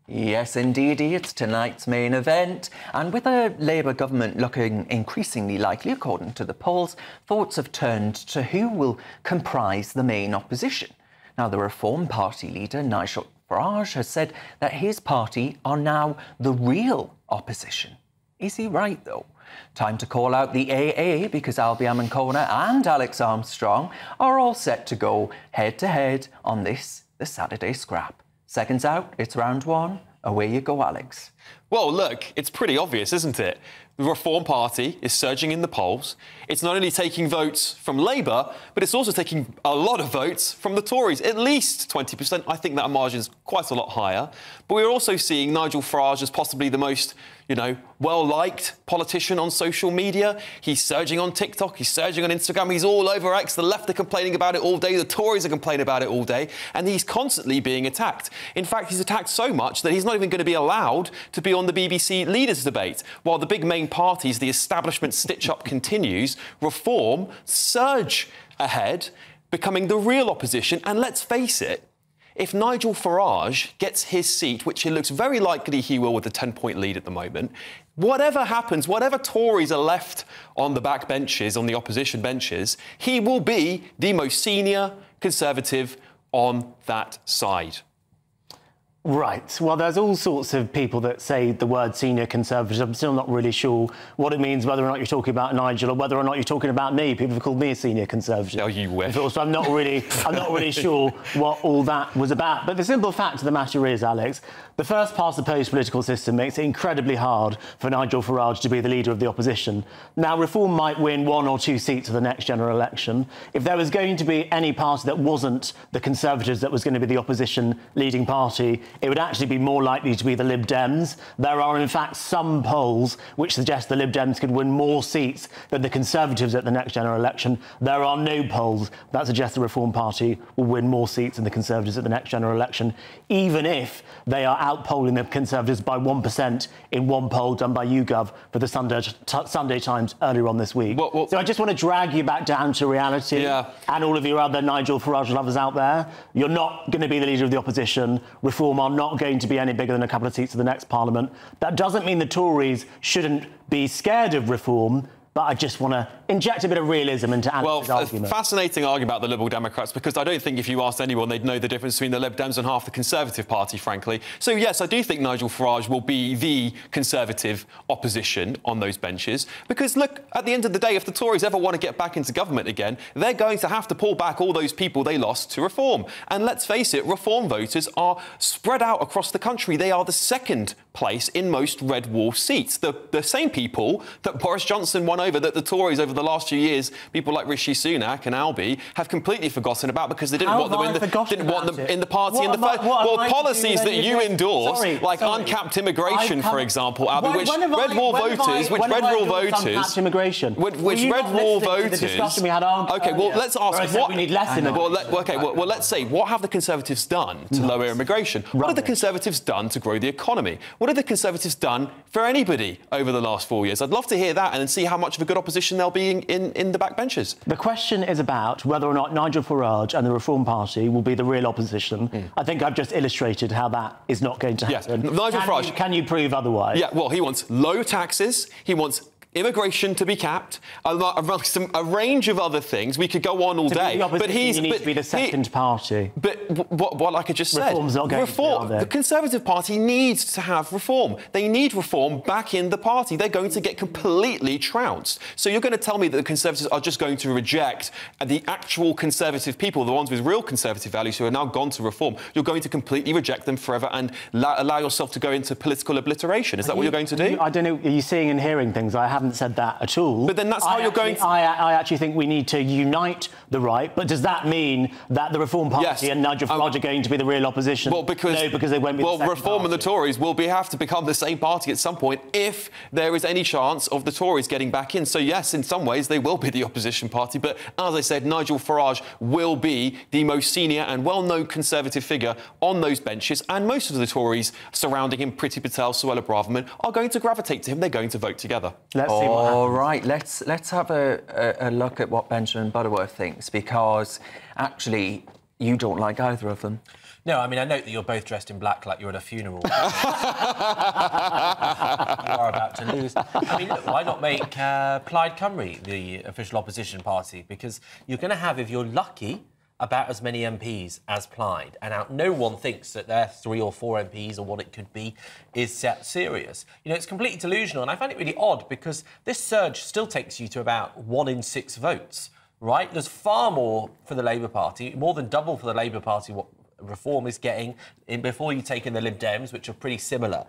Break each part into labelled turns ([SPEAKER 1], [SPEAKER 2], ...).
[SPEAKER 1] Yes, indeedy, it's tonight's main event. And with a Labour government looking increasingly likely, according to the polls, thoughts have turned to who will comprise the main opposition. Now, the Reform Party leader, Nigel Farage, has said that his party are now the real opposition. Is he right, though? Time to call out the AA, because Albi Amankona and Alex Armstrong are all set to go head-to-head on this, the Saturday scrap. Seconds out, it's round one. Away you go, Alex.
[SPEAKER 2] Well, look, it's pretty obvious, isn't it? The Reform Party is surging in the polls. It's not only taking votes from Labour, but it's also taking a lot of votes from the Tories, at least 20%. I think that margin is quite a lot higher. But we're also seeing Nigel Farage as possibly the most, well-liked politician on social media. He's surging on TikTok, he's surging on Instagram, he's all over X. The left are complaining about it all day, the Tories are complaining about it all day, and he's constantly being attacked. In fact, he's attacked so much that he's not even going to be allowed to be on the BBC Leaders' Debate. While the big main parties, the establishment stitch-up continues, Reform surge ahead, becoming the real opposition. And let's face it, if Nigel Farage gets his seat, which it looks very likely he will with a 10-point lead at the moment, whatever happens, whatever Tories are left on the back benches, on the opposition benches, he will be the most senior Conservative on that side.
[SPEAKER 3] Right. Well, there's all sorts of people that say the word senior Conservative. I'm still not really sure what it means, whether or not you're talking about Nigel or whether or not you're talking about me. People have called me a senior Conservative.
[SPEAKER 2] Oh, you wish.
[SPEAKER 3] So I'm not really sure what all that was about. But the simple fact of the matter is, Alex, the first past the post political system makes it incredibly hard for Nigel Farage to be the leader of the opposition. Now, Reform might win 1 or 2 seats at the next general election. If there was going to be any party that wasn't the Conservatives that was going to be the opposition leading party, it would actually be more likely to be the Lib Dems. There are, in fact, some polls which suggest the Lib Dems could win more seats than the Conservatives at the next general election. There are no polls that suggest the Reform Party will win more seats than the Conservatives at the next general election, even if they are outpolling the Conservatives by 1% in one poll done by YouGov for the Sunday Times earlier on this week. So I just want to drag you back down to reality.
[SPEAKER 2] Yeah.
[SPEAKER 3] And all of your other Nigel Farage lovers out there, you're not going to be the leader of the opposition. Reform are not going to be any bigger than a couple of seats in the next Parliament. That doesn't mean the Tories shouldn't be scared of Reform, but I just want to inject a bit of realism into Alex's argument.
[SPEAKER 2] Fascinating argument about the Liberal Democrats, because I don't think if you asked anyone, they'd know the difference between the Lib Dems and half the Conservative Party, frankly. So, yes, I do think Nigel Farage will be the Conservative opposition on those benches. Because, look, at the end of the day, if the Tories ever want to get back into government again, they're going to have to pull back all those people they lost to Reform. And let's face it, Reform voters are spread out across the country. They are the second place in most red wall seats. The same people that Boris Johnson won over, that the Tories over the last few years, people like Rishi Sunak and Albi, have completely forgotten about because they didn't want them in the party in the first. Well, policies that you endorse, like uncapped immigration, for example, Albi, which red wall voters. Okay, well, let's ask what we need less immigration. Well, let's say, what have the Conservatives done to lower immigration? What have the Conservatives done to grow the economy? What have the Conservatives done for anybody over the last 4 years? I'd love to hear that and then see how much of a good opposition they'll be in the backbenches.
[SPEAKER 3] The question is about whether or not Nigel Farage and the Reform Party will be the real opposition. I think I've just illustrated how that is a going to happen.
[SPEAKER 2] Yes. Nigel Farage.
[SPEAKER 3] Can you prove otherwise?
[SPEAKER 2] Yeah, well, he wants low taxes, he wants immigration to be capped, a range of other things. We could go on all day.
[SPEAKER 3] But you need to be the second party.
[SPEAKER 2] But what like I just said,
[SPEAKER 3] Reform's not going to be
[SPEAKER 2] the Conservative Party needs to have reform. They need reform back in the party. They're going to get completely trounced. So you're going to tell me that the Conservatives are just going to reject the actual Conservative people, the ones with real Conservative values who are now gone to reform. You're going to completely reject them forever and allow yourself to go into political obliteration. Is that what you're going to do?
[SPEAKER 3] I don't know. Are you seeing and hearing things? I haven't said that at all.
[SPEAKER 2] But then that's how you're going to...
[SPEAKER 3] I actually think we need to unite the right, but does that mean that the Reform Party and Nigel Farage are going to be the real opposition?
[SPEAKER 2] Well, because
[SPEAKER 3] they won't be the second
[SPEAKER 2] Reform
[SPEAKER 3] party.
[SPEAKER 2] And the Tories will have to become the same party at some point if there is any chance of the Tories getting back in. So, yes, in some ways, they will be the opposition party. But, as I said, Nigel Farage will be the most senior and well-known Conservative figure on those benches. And most of the Tories surrounding him, Priti Patel, Suella Braverman, are going to gravitate to him. They're going to vote together.
[SPEAKER 1] Let's see what happens. All right, let's have a look at what Benjamin Butterworth thinks, because actually You don't like either of them?
[SPEAKER 4] No, I mean, I note that you're both dressed in black like you're at a funeral. You are about to lose. I mean, look, why not make Plaid Cymru the official opposition party? Because you're going to have, if you're lucky, about as many MPs as Plaid. And now no one thinks that their 3 or 4 MPs, or what it could be, is serious. You know, it's completely delusional. And I find it really odd because this surge still takes you to about 1 in 6 votes, right? There's far more for the Labour Party, more than double for the Labour Party what Reform is getting in before you take in the Lib Dems, which are pretty similar.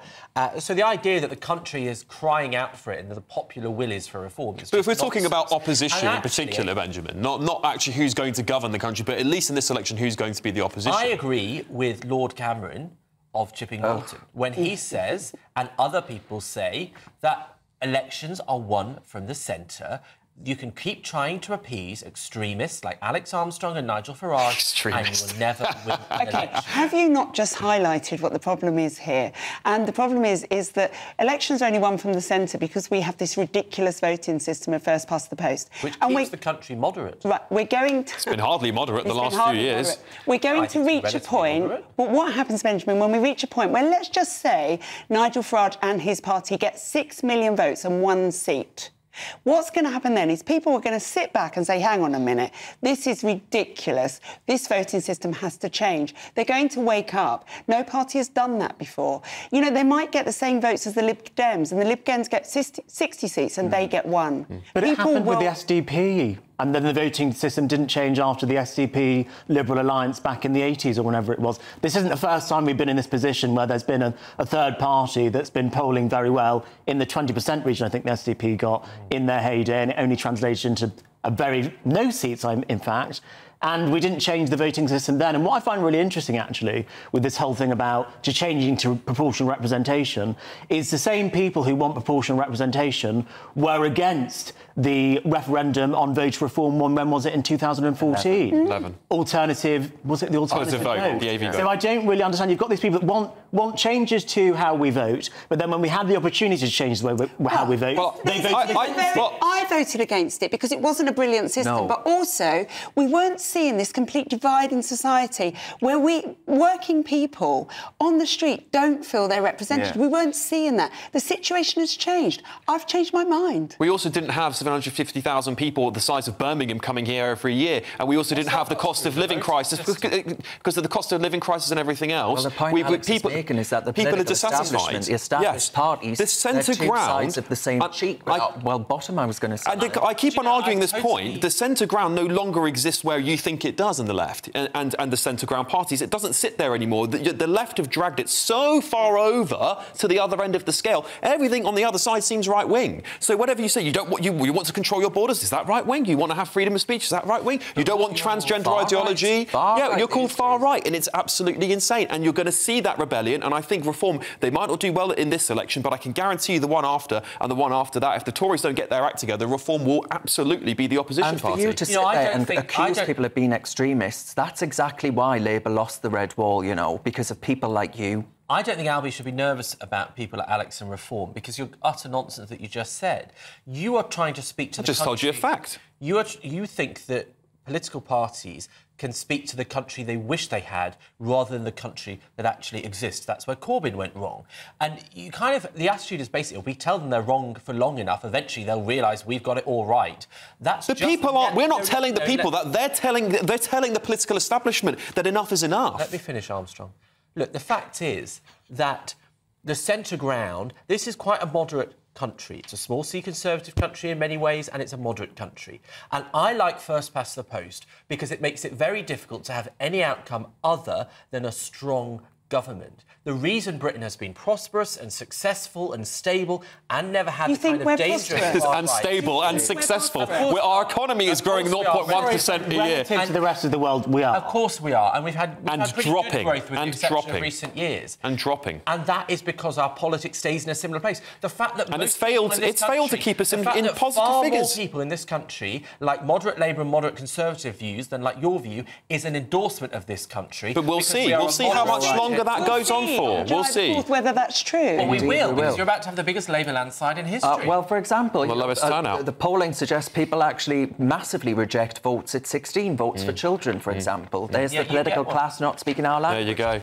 [SPEAKER 4] So the idea that the country is crying out for it and that the popular will is for reform is.
[SPEAKER 2] But if we're talking about opposition in particular, Benjamin, not actually who's going to govern the country, but at least in this election, who's going to be the opposition?
[SPEAKER 4] I agree with Lord Cameron of Chipping Norton when he says, and other people say, that elections are won from the centre. You can keep trying to appease extremists like Alex Armstrong and Nigel Farage, and you will never win an election.
[SPEAKER 5] Have you not just highlighted what the problem is here? And the problem is that elections are only won from the centre because we have this ridiculous voting system of first past the post.
[SPEAKER 4] Which keeps the country moderate.
[SPEAKER 5] Right, we're going to...
[SPEAKER 2] It's been hardly moderate the last few years.
[SPEAKER 5] Moderate. We're going to reach a point... But what happens, Benjamin, when we reach a point where, let's just say, Nigel Farage and his party get 6 million votes and 1 seat? What's going to happen then is people are going to sit back and say, hang on a minute, this is ridiculous. This voting system has to change. They're going to wake up. No party has done that before. You know, they might get the same votes as the Lib Dems, and the Lib Dems get 60 seats and they get 1.
[SPEAKER 3] But it happened with the SDP. And then the voting system didn't change after the SDP Liberal Alliance back in the 80s or whenever it was. This isn't the first time we've been in this position where there's been a third party that's been polling very well in the 20% region. I think the SDP got in their heyday, and it only translated into no seats, in fact. And we didn't change the voting system then. And what I find really interesting, actually, with this whole thing about changing to proportional representation is the same people who want proportional representation were against the referendum on voter reform. When was it? In 2014?
[SPEAKER 2] 11.
[SPEAKER 3] Alternative... Was it the alternative vote?
[SPEAKER 2] The AV vote.
[SPEAKER 3] So I don't really understand. You've got these people that want changes to how we vote, but then when we had the opportunity to change the way how we vote, they voted against it.
[SPEAKER 5] I voted against it because it wasn't a brilliant system, but also we weren't seeing this complete divide in society where working people on the street don't feel they're represented. We weren't seeing that. The situation has changed. I've changed my mind.
[SPEAKER 2] We also didn't have 750,000 people the size of Birmingham coming here every year, and we also didn't have the cost of living crisis because of the cost of living crisis and everything else.
[SPEAKER 1] Well, the point Alex is making is that the
[SPEAKER 2] people are dissatisfied.
[SPEAKER 1] The established parties,
[SPEAKER 2] the centre
[SPEAKER 1] two
[SPEAKER 2] ground
[SPEAKER 1] sides of the same cheek. Well, bottom, I was going to say.
[SPEAKER 2] I keep on arguing this point. The centre ground no longer exists where you think it does in the left and the centre ground parties. It doesn't sit there anymore. The left have dragged it so far over to the other end of the scale. Everything on the other side seems right wing. So whatever you say, you want to control your borders. Is that right wing? You want to have freedom of speech. Is that right wing? You don't want transgender ideology. You're called far right, and it's absolutely insane. And you're going to see that rebellion. And I think reform, they might not do well in this election, but I can guarantee you the one after and the one after that, if the Tories don't get their act together, reform will absolutely be the opposition party.
[SPEAKER 1] And for you to sit there and accuse people of being extremists, that's exactly why Labour lost the red wall, you know, because of people like you.
[SPEAKER 4] I don't think Albie should be nervous about people like Alex and Reform because you're utter nonsense that you just said. You are trying to speak to the country.
[SPEAKER 2] I just told you a fact.
[SPEAKER 4] You think that political parties can speak to the country they wish they had rather than the country that actually exists. That's where Corbyn went wrong. And you kind of... The attitude is basically, we tell them they're wrong for long enough, eventually they'll realise we've got it all right. That's
[SPEAKER 2] the people are... We're not telling the people that. They're telling the political establishment that enough is enough.
[SPEAKER 4] Let me finish, Armstrong. Look, the fact is that the centre ground... This is quite a moderate country. It's a small C Conservative country in many ways, and it's a moderate country. And I like first past the post because it makes it very difficult to have any outcome other than a strong government. The reason Britain has been prosperous and successful and stable and never had the kind of dangerous...
[SPEAKER 2] And stable and successful. Our economy is growing 0.1% a year.
[SPEAKER 3] Relative to the rest of the world, we are.
[SPEAKER 4] Of course we are. And we've had pretty good growth with the exception of recent years.
[SPEAKER 2] And dropping.
[SPEAKER 4] And that is because our politics stays in a similar place. The fact that...
[SPEAKER 2] And it's failed to keep us in positive figures.
[SPEAKER 4] Far more people in this country like moderate Labour and moderate Conservative views than like your view is an endorsement of this country.
[SPEAKER 2] But we'll see. We'll see how much longer that goes on for. We'll see.
[SPEAKER 5] Whether that's true.
[SPEAKER 4] Well, we
[SPEAKER 1] Indeed,
[SPEAKER 4] will,
[SPEAKER 1] we
[SPEAKER 4] because
[SPEAKER 1] will.
[SPEAKER 4] you're about to have the biggest Labour landslide in history.
[SPEAKER 1] Well, for example,
[SPEAKER 2] The lowest turnout.
[SPEAKER 1] the polling suggests people actually massively reject votes at 16, votes for children, for example. There's
[SPEAKER 4] Yeah,
[SPEAKER 1] the political
[SPEAKER 4] you get one.
[SPEAKER 1] class not speaking our language.
[SPEAKER 2] There you go.